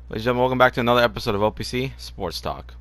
Ladies and gentlemen, welcome back to another episode of OPC Sports Talk.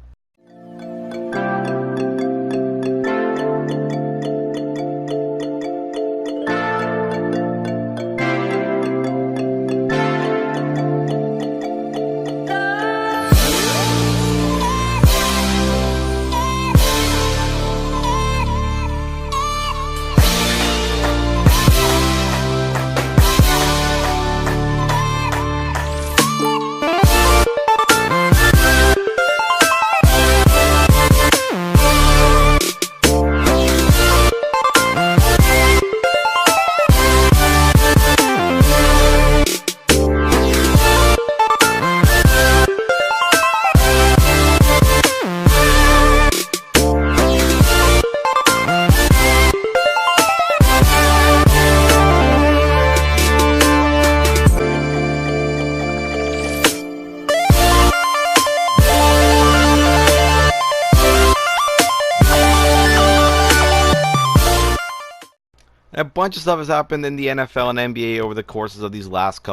A bunch of stuff has happened in the NFL and NBA over the courses of these last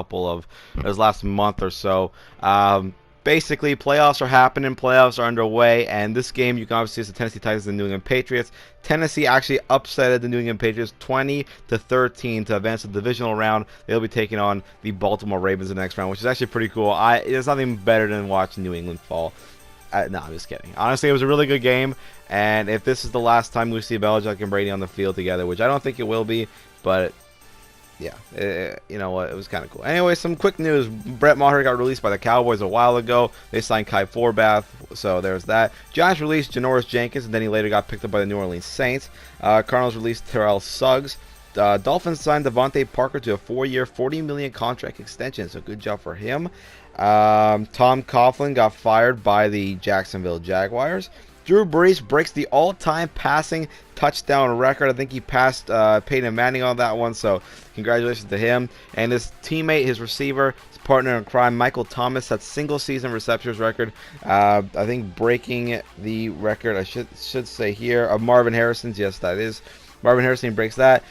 month or so. Basically, playoffs are happening, playoffs are underway, and this game you can obviously see the Tennessee Titans and the New England Patriots. Tennessee actually upsetted the New England Patriots 20-13 to advance to the divisional round. They'll be taking on the Baltimore Ravens in the next round, which is actually pretty cool. There's nothing better than watching New England fall. No, I'm just kidding. Honestly, it was a really good game, and if this is the last time we see Belichick and Brady on the field together, which I don't think it will be, but yeah, you know what, it was kind of cool. Anyway, some quick news. Brett Maher got released by the Cowboys a while ago. They signed Kai Forbath, so there's that. Giants released Janoris Jenkins, and then he later got picked up by the New Orleans Saints. Cardinals released Terrell Suggs. Dolphins signed Devontae Parker to a 4-year, $40 million contract extension, so good job for him. Tom Coughlin got fired by the Jacksonville Jaguars. Drew Brees breaks the all-time passing touchdown record. I think he passed Peyton Manning on that one, so congratulations to him. And his teammate, his receiver, his partner in crime, Michael Thomas, had single-season receptions record. I think breaking the record, I should say here, of Marvin Harrison's. Yes, that is. Marvin Harrison breaks that.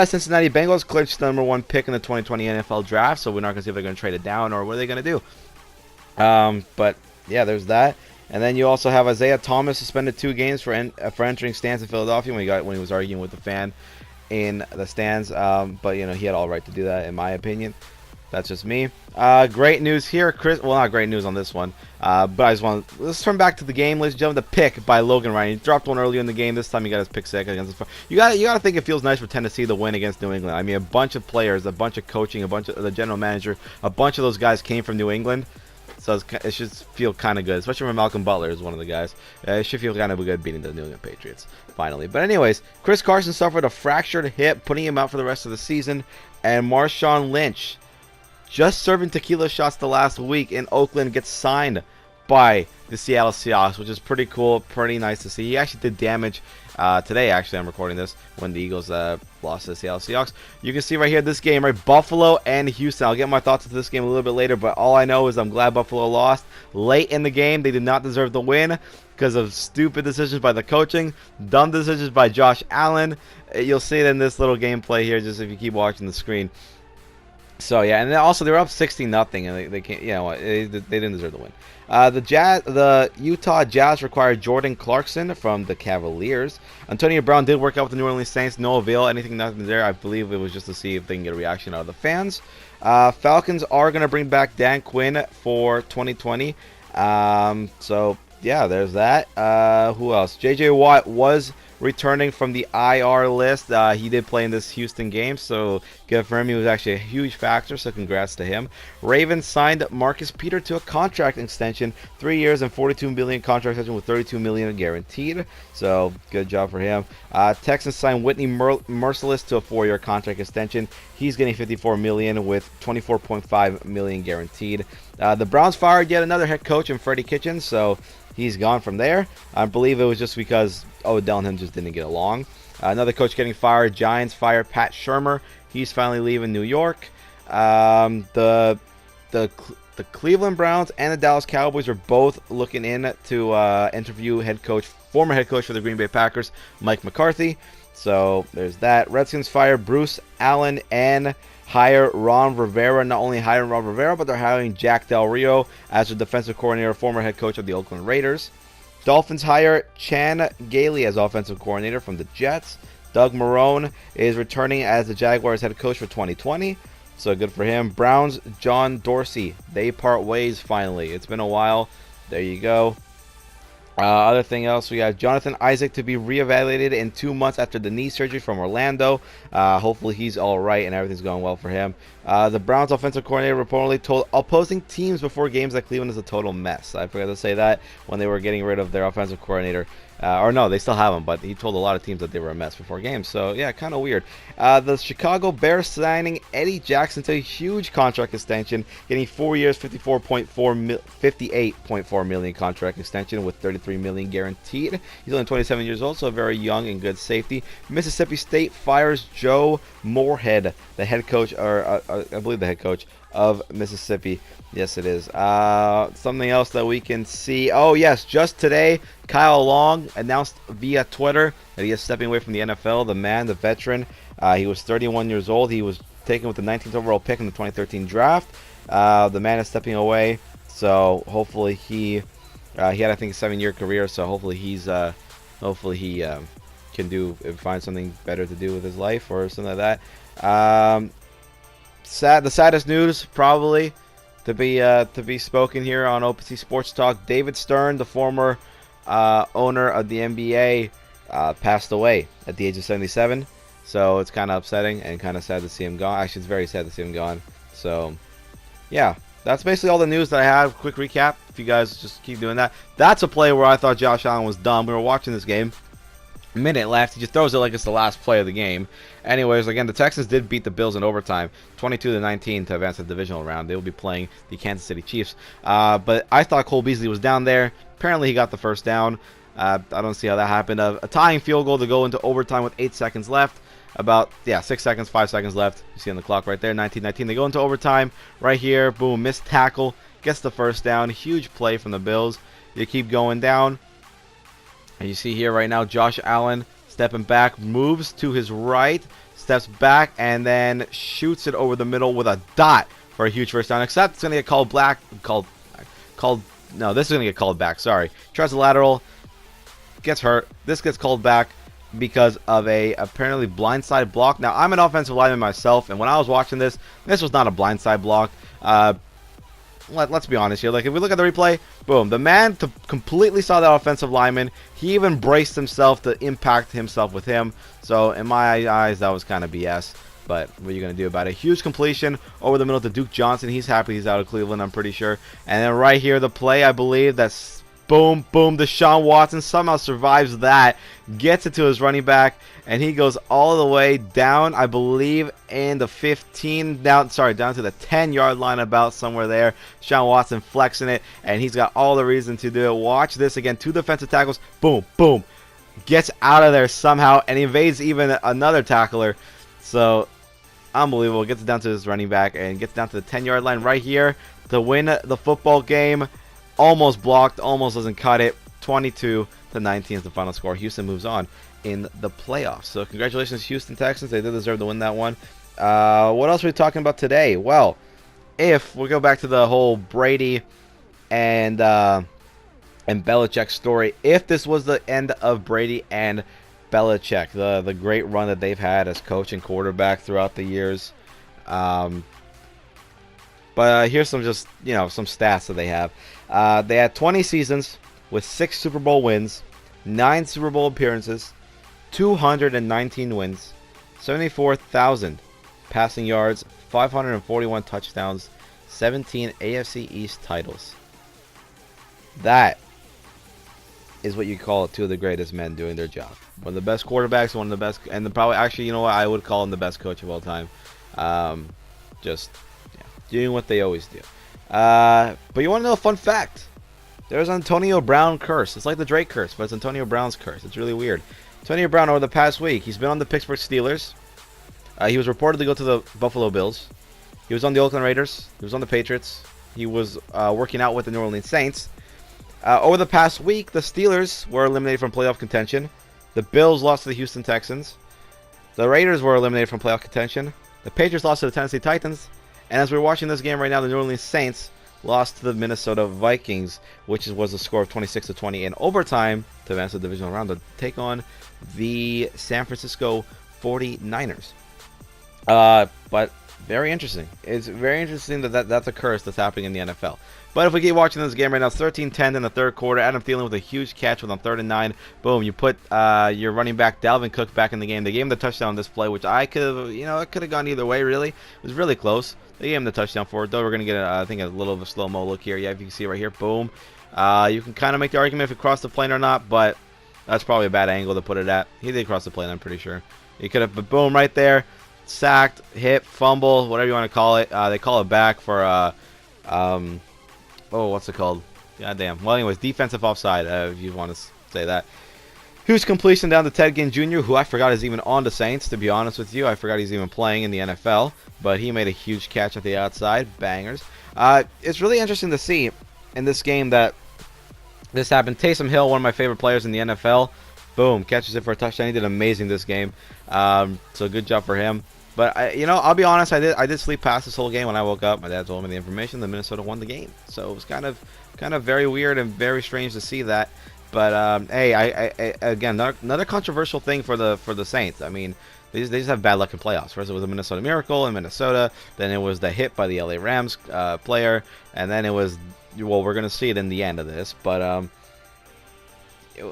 Cincinnati Bengals clinched the #1 pick in the 2020 NFL Draft, so we're not going to see if they're going to trade it down or what are they going to do. But, yeah, there's that. And then you also have Isaiah Thomas suspended 2 games for entering stands in Philadelphia when he was arguing with the fan in the stands. But, you know, he had all right to do that, in my opinion. That's just me. Great news here, Chris. Well, not great news on this one, but I just let's turn back to the game, ladies and gentlemen. The pick by Logan Ryan. He dropped one earlier in the game. This time he got his pick six against the. You got to think it feels nice for Tennessee to win against New England. I mean, a bunch of players, a bunch of coaching, a bunch of the general manager, a bunch of those guys came from New England. So it should feel kind of good, especially when Malcolm Butler is one of the guys. It should feel kind of good beating the New England Patriots, finally. But anyways, Chris Carson suffered a fractured hip, putting him out for the rest of the season. And Marshawn Lynch, just serving tequila shots the last week in Oakland, gets signed by the Seattle Seahawks, which is pretty cool, pretty nice to see. He actually did damage today. Actually, I'm recording this when the Eagles lost to the Seattle Seahawks. You can see right here this game, right? Buffalo and Houston. I'll get my thoughts into this game a little bit later, but all I know is I'm glad Buffalo lost late in the game. They did not deserve the win because of stupid decisions by the coaching, dumb decisions by Josh Allen. You'll see it in this little gameplay here, just if you keep watching the screen. So yeah, and then also they were up 16-0, and they can't. You know what? They didn't deserve the win. The Utah Jazz required Jordan Clarkson from the Cavaliers. Antonio Brown did work out with the New Orleans Saints. No avail. Nothing there. I believe it was just to see if they can get a reaction out of the fans. Falcons are going to bring back Dan Quinn for 2020. So yeah, there's that. Who else? J.J. Watt was returning from the IR list. He did play in this Houston game, so good for him. He was actually a huge factor, so congrats to him. Ravens signed Marcus Peter to a contract extension, 3 years and $42 million contract extension with $32 million guaranteed. So good job for him. Texans signed Whitney Merciless to a 4-year contract extension. He's getting $54 million with $24.5 million guaranteed. The Browns fired yet another head coach in Freddie Kitchens, so he's gone from there. I believe it was just because Odell and him just didn't get along. Another coach getting fired. Giants fired Pat Shurmur. He's finally leaving New York. The Cleveland Browns and the Dallas Cowboys are both looking in to interview former head coach for the Green Bay Packers, Mike McCarthy. So there's that. Redskins fired Bruce Allen and hire Ron Rivera. Not only hiring Ron Rivera, but they're hiring Jack Del Rio as their defensive coordinator, former head coach of the Oakland Raiders. Dolphins hire Chan Gailey as offensive coordinator from the Jets. Doug Marrone is returning as the Jaguars head coach for 2020. So good for him. Browns, John Dorsey. They part ways finally. It's been a while. There you go. Other thing else, we got Jonathan Isaac to be reevaluated in 2 months after the knee surgery from Orlando. Hopefully he's all right and everything's going well for him. The Browns offensive coordinator reportedly told opposing teams before games that Cleveland is a total mess. I forgot to say that when they were getting rid of their offensive coordinator. Or no, they still have him, but he told a lot of teams that they were a mess before games. So, yeah, kind of weird. The Chicago Bears signing Eddie Jackson to a huge contract extension, getting 4 years, $58.4 million contract extension with $33 million guaranteed. He's only 27 years old, so a very young and good safety. Mississippi State fires Joe Moorhead, the head coach, or I believe the head coach of Mississippi. Yes, it is. Something else that we can see. Oh, yes, just today, Kyle Long announced via Twitter that he is stepping away from the NFL. The man, the veteran, he was 31 years old. He was taken with the 19th overall pick in the 2013 draft. The man is stepping away, so hopefully he had, I think, a 7-year career. So hopefully he can find something better to do with his life or something like that. The saddest news probably to be spoken here on OPC Sports Talk. David Stern, the former owner of the NBA, passed away at the age of 77. So it's kind of upsetting and kind of sad to see him gone. Actually, it's very sad to see him gone. So, yeah, that's basically all the news that I have. Quick recap, if you guys just keep doing that. That's a play where I thought Josh Allen was dumb. We were watching this game. A minute left. He just throws it like it's the last play of the game. Anyways, again, the Texans did beat the Bills in overtime, 22-19 to advance the divisional round. They will be playing the Kansas City Chiefs. But I thought Cole Beasley was down there. Apparently, he got the first down. I don't see how that happened. A tying field goal to go into overtime with 8 seconds left. About 6 seconds, 5 seconds left. You see on the clock right there, 19-19. They go into overtime right here. Boom, missed tackle, gets the first down. Huge play from the Bills. You keep going down. And you see here right now, Josh Allen stepping back, moves to his right, steps back, and then shoots it over the middle with a dot for a huge first down. Except it's going to get called back. No, this is going to get called back. Sorry. Tries a lateral, gets hurt. This gets called back because of a apparently blindside block. Now, I'm an offensive lineman myself, and when I was watching this was not a blindside block. Let's be honest here. Like, if we look at the replay, boom, the man completely saw that offensive lineman. He even braced himself to impact himself with him. So, in my eyes, that was kind of BS. But what are you going to do about it? Huge completion over the middle to Duke Johnson. He's happy he's out of Cleveland, I'm pretty sure. And then right here, the play, I believe, that's boom, boom. Deshaun Watson somehow survives that, gets it to his running back, and he goes all the way down, I believe, in the 15, down to the 10-yard line about somewhere there. Deshaun Watson flexing it, and he's got all the reason to do it. Watch this again. 2 defensive tackles. Boom, boom. Gets out of there somehow, and evades even another tackler. So, unbelievable. Gets it down to his running back, and gets down to the 10-yard line right here to win the football game. Almost blocked, almost doesn't cut it. 22-19 is the final score. Houston moves on in the playoffs. So congratulations, Houston Texans. They did deserve to win that one. What else are we talking about today? Well, if we go back to the whole Brady and Belichick story, if this was the end of Brady and Belichick, the great run that they've had as coach and quarterback throughout the years. But here's some some stats that they have. They had 20 seasons with 6 Super Bowl wins, 9 Super Bowl appearances, 219 wins, 74,000 passing yards, 541 touchdowns, 17 AFC East titles. That is what you call 2 of the greatest men doing their job. One of the best quarterbacks, one of the best, and probably, actually, you know what, I would call him the best coach of all time. Doing what they always do. But you want to know a fun fact? There's an Antonio Brown curse. It's like the Drake curse, but it's Antonio Brown's curse. It's really weird. Antonio Brown, over the past week, he's been on the Pittsburgh Steelers. He was reported to go to the Buffalo Bills. He was on the Oakland Raiders. He was on the Patriots. He was working out with the New Orleans Saints. Over the past week, the Steelers were eliminated from playoff contention. The Bills lost to the Houston Texans. The Raiders were eliminated from playoff contention. The Patriots lost to the Tennessee Titans. And as we're watching this game right now, the New Orleans Saints lost to the Minnesota Vikings, which was a score of 26-20 in overtime to advance the divisional round to take on the San Francisco 49ers. But very interesting. It's very interesting that's a curse that's happening in the NFL. But if we keep watching this game right now, 13-10 in the third quarter. Adam Thielen with a huge catch on 3rd and 9. Boom, you put your running back Dalvin Cook back in the game. They gave him the touchdown on this play, which I could have, it could have gone either way, really. It was really close. They gave him the touchdown for it, though. We're going to get, I think, a little of a slow-mo look here. Yeah, if you can see right here, boom. You can kind of make the argument if it crossed the plane or not, but that's probably a bad angle to put it at. He did cross the plane, I'm pretty sure. He could have, but boom, right there. Sacked, hit, fumble, whatever you want to call it. They call it back for, what's it called? Goddamn. Well, anyways, defensive offside, if you want to say that. Huge completion down to Ted Ginn Jr., who I forgot is even on the Saints, to be honest with you. I forgot he's even playing in the NFL, but he made a huge catch at the outside. Bangers. It's really interesting to see in this game that this happened. Taysom Hill, one of my favorite players in the NFL, boom, catches it for a touchdown. He did amazing this game, so good job for him. But I'll be honest, I did sleep past this whole game. When I woke up, my dad told me the information. The Minnesota won the game, so it was kind of very weird and very strange to see that. But hey, again, another controversial thing for the Saints. I mean, they just have bad luck in playoffs. First, it was a Minnesota Miracle in Minnesota. Then it was the hit by the LA Rams player, and then it was, well, we're gonna see it in the end of this. But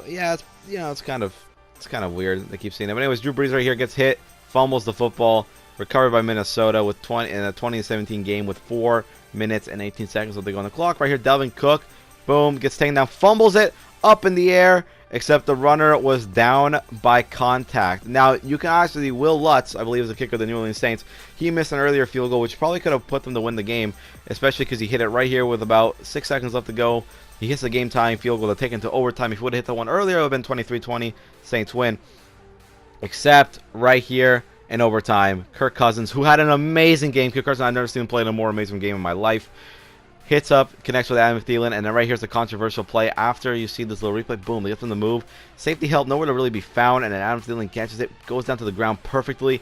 yeah, it's kind of weird. They keep seeing it. But anyways, Drew Brees right here gets hit. Fumbles the football, recovered by Minnesota with in a 20-17 game with 4 minutes and 18 seconds left to go on the clock. Right here, Dalvin Cook, boom, gets taken down, fumbles it up in the air, except the runner was down by contact. Now, you can actually, Will Lutz, I believe is the kicker of the New Orleans Saints, he missed an earlier field goal, which probably could have put them to win the game, especially because he hit it right here with about 6 seconds left to go. He hits the game-tying field goal to take into overtime. If he would have hit the one earlier, it would have been 23-20, Saints win. Except right here in overtime, Kirk Cousins, who had an amazing game. Kirk Cousins, I've never seen him play a more amazing game in my life. Hits up, connects with Adam Thielen, and then right here's the controversial play. After you see this little replay, boom, they get them to move. Safety help, nowhere to really be found, and then Adam Thielen catches it, goes down to the ground perfectly,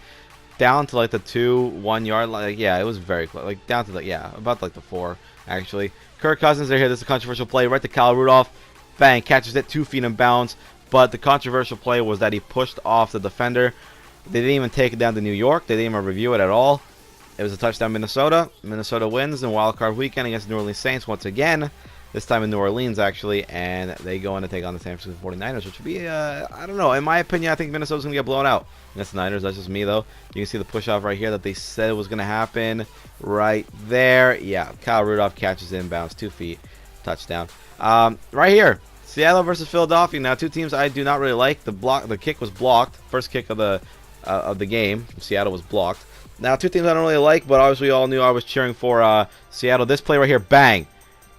down to like the 2-1 yard line. Like, yeah, it was very close. Like down to the, yeah, about like the 4 actually. Kirk Cousins right here. This is a controversial play right to Kyle Rudolph. Bang, catches it 2 feet in bounds. But the controversial play was that he pushed off the defender. They didn't even take it down to New York. They didn't even review it at all. It was a touchdown Minnesota. Minnesota wins in Wildcard weekend against the New Orleans Saints once again. This time in New Orleans, actually. And they go in to take on the San Francisco 49ers, which would be, I don't know. In my opinion, I think Minnesota's going to get blown out against the Niners. That's just me, though. You can see the push-off right here that they said was going to happen right there. Yeah, Kyle Rudolph catches inbounds, 2 feet, touchdown. Right here. Seattle versus Philadelphia. Now, 2 teams I do not really like. The kick was blocked. First kick of the game from Seattle was blocked. Now, 2 teams I don't really like, but obviously all knew I was cheering for Seattle. This play right here, bang.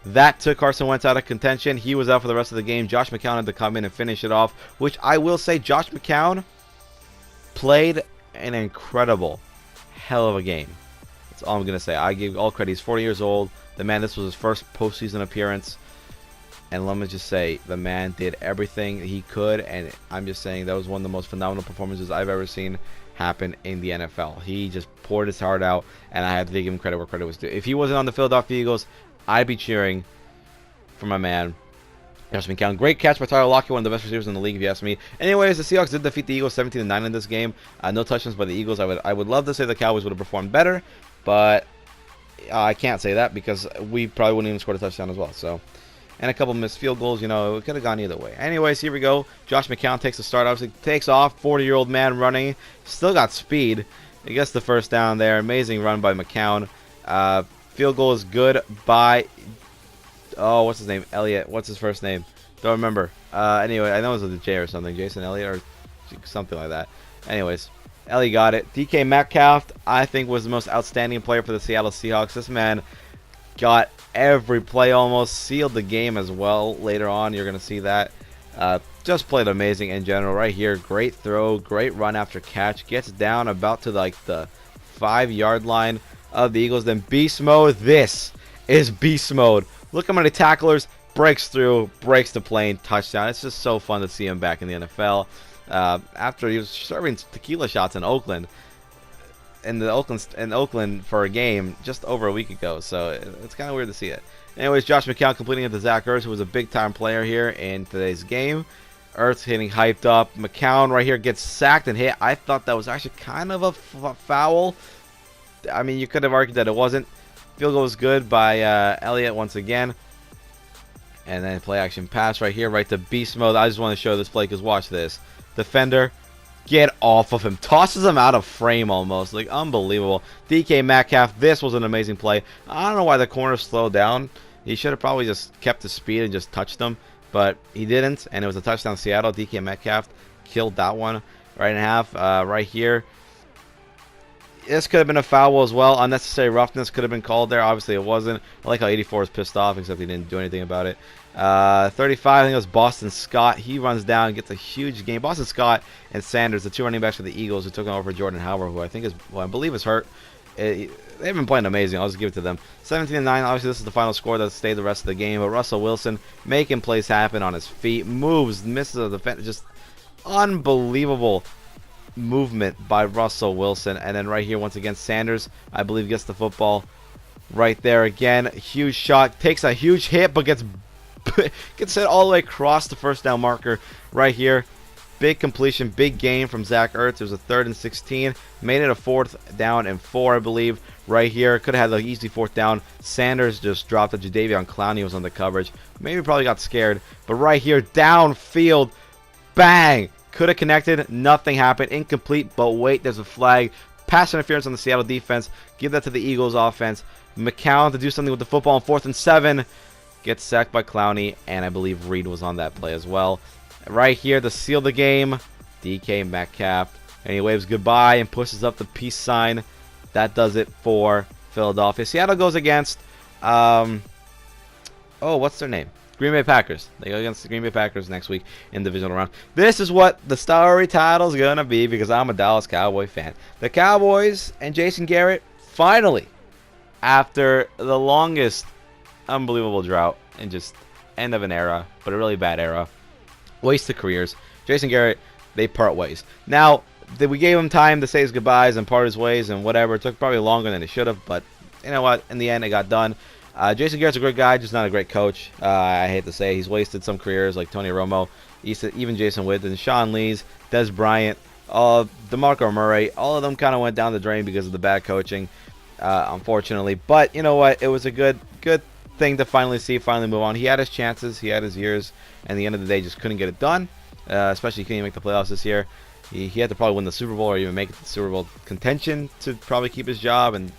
That took Carson Wentz out of contention. He was out for the rest of the game. Josh McCown had to come in and finish it off, which I will say Josh McCown played an incredible hell of a game. That's all I'm going to say. I give all credit. He's 40 years old. The man, this was his first postseason appearance. And let me just say, the man did everything he could, and I'm just saying that was one of the most phenomenal performances I've ever seen happen in the NFL. He just poured his heart out, and I have to give him credit where credit was due. If he wasn't on the Philadelphia Eagles, I'd be cheering for my man, Josh McCown. Great catch by Tyler Lockett, one of the best receivers in the league, if you ask me. Anyways, the Seahawks did defeat the Eagles 17-9 in this game. No touchdowns by the Eagles. I would love to say the Cowboys would have performed better, but I can't say that because we probably wouldn't even score a touchdown as well. So. And a couple missed field goals, it could have gone either way. Anyways, here we go. Josh McCown takes the start. Obviously, takes off. 40-year-old man running. Still got speed. He gets the first down there. Amazing run by McCown. Field goal is good by... Oh, what's his name? Elliott. What's his first name? Don't remember. Anyway, I know it was a J or something. Jason Elliott or something like that. Anyways, Ellie got it. DK Metcalf, I think, was the most outstanding player for the Seattle Seahawks. This man got every play, almost sealed the game as well. Later on, you're going to see that. Just played amazing in general. Right here, great throw, great run after catch. Gets down about to like the 5-yard line of the Eagles. Then beast mode. This is beast mode. Look how many tacklers. Breaks through, breaks the plane, touchdown. It's just so fun to see him back in the NFL. After he was serving tequila shots in Oakland. Oakland for a game just over a week ago. So it's kind of weird to see it. Anyways, Josh McCown completing it to Zach Ertz, who was a big-time player here in today's game. Ertz getting hyped up. McCown right here gets sacked and hit. I thought that was actually kind of a foul. I mean, you could have argued that it wasn't. Field goal was good by Elliott once again. And then play action pass right here, right to beast mode. I just want to show this play because watch this. Defender, get off of him. Tosses him out of frame almost. Like, unbelievable. DK Metcalf, this was an amazing play. I don't know why the corner slowed down. He should have probably just kept the speed and just touched him. But he didn't, and it was a touchdown Seattle. DK Metcalf killed that one right in half. Right here. This could have been a foul as well. Unnecessary roughness could have been called there. Obviously, it wasn't. I like how 84 is pissed off, except he didn't do anything about it. 35, I think it was Boston Scott. He runs down and gets a huge game. Boston Scott and Sanders, the two running backs for the Eagles, who took over for Jordan Howard, who I think is, well, I believe is hurt. They've been playing amazing. I'll just give it to them. 17-9. Obviously, this is the final score that stayed the rest of the game. But Russell Wilson making plays happen on his feet, moves, misses the defense, just unbelievable movement by Russell Wilson. And then right here once again Sanders, I believe, gets the football right there again. Huge shot, takes a huge hit, but gets sent all the way across the first down marker right here. Big completion, big gain from Zach Ertz. It was a 3rd and 16. Made it a 4th down and 4, I believe, right here. Could have had the easy 4th down. Sanders just dropped it. Jadeveon Clowney was on the coverage. Maybe probably got scared. But right here, downfield, bang! Could have connected. Nothing happened. Incomplete, but wait, there's a flag. Pass interference on the Seattle defense. Give that to the Eagles offense. McCown to do something with the football on 4th and 7. Gets sacked by Clowney, and I believe Reed was on that play as well. Right here to seal the game, DK Metcalf. And he waves goodbye and pushes up the peace sign. That does it for Philadelphia. Seattle goes against, what's their name? Green Bay Packers. They go against the Green Bay Packers next week in the divisional round. This is what the story title is going to be because I'm a Dallas Cowboy fan. The Cowboys and Jason Garrett finally, after the longest unbelievable drought and just end of an era, but a really bad era, waste of careers, Jason Garrett, they part ways. Now, we gave him time to say his goodbyes and part his ways and whatever. It took probably longer than it should have, but you know what? In the end, it got done. Jason Garrett's a great guy, just not a great coach. I hate to say he's wasted some careers like Tony Romo, even Jason Witten, Sean Lees, Des Bryant, DeMarco Murray. All of them kind of went down the drain because of the bad coaching, unfortunately. But you know what? It was a good thing to finally move on. He had his chances, he had his years, and at the end of the day, just couldn't get it done. Especially couldn't even make the playoffs this year. He had to probably win the Super Bowl or even make it to the Super Bowl contention to probably keep his job, and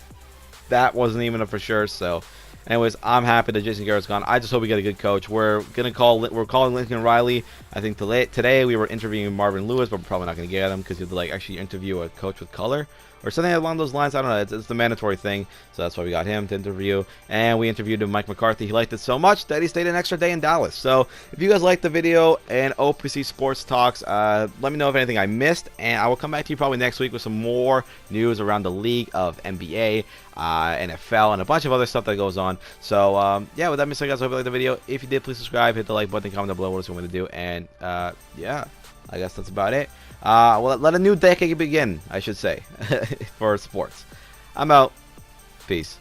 that wasn't even a for sure. So, anyways, I'm happy that Jason Garrett's gone. I just hope we get a good coach. We're calling Lincoln Riley. I think today we were interviewing Marvin Lewis, but we're probably not going to get him because you have to like actually interview a coach with color or something along those lines. I don't know. It's the mandatory thing, so that's why we got him to interview. And we interviewed Mike McCarthy. He liked it so much that he stayed an extra day in Dallas. So if you guys liked the video and OPC Sports Talks, let me know if anything I missed, and I will come back to you probably next week with some more news around the league of NBA, NFL, and a bunch of other stuff that goes on. So yeah, with that being said, guys, I hope you liked the video. If you did, please subscribe, hit the like button, comment down below what else you want me to do, and yeah, I guess that's about it. Well, let a new decade begin, I should say, for sports. I'm out. Peace.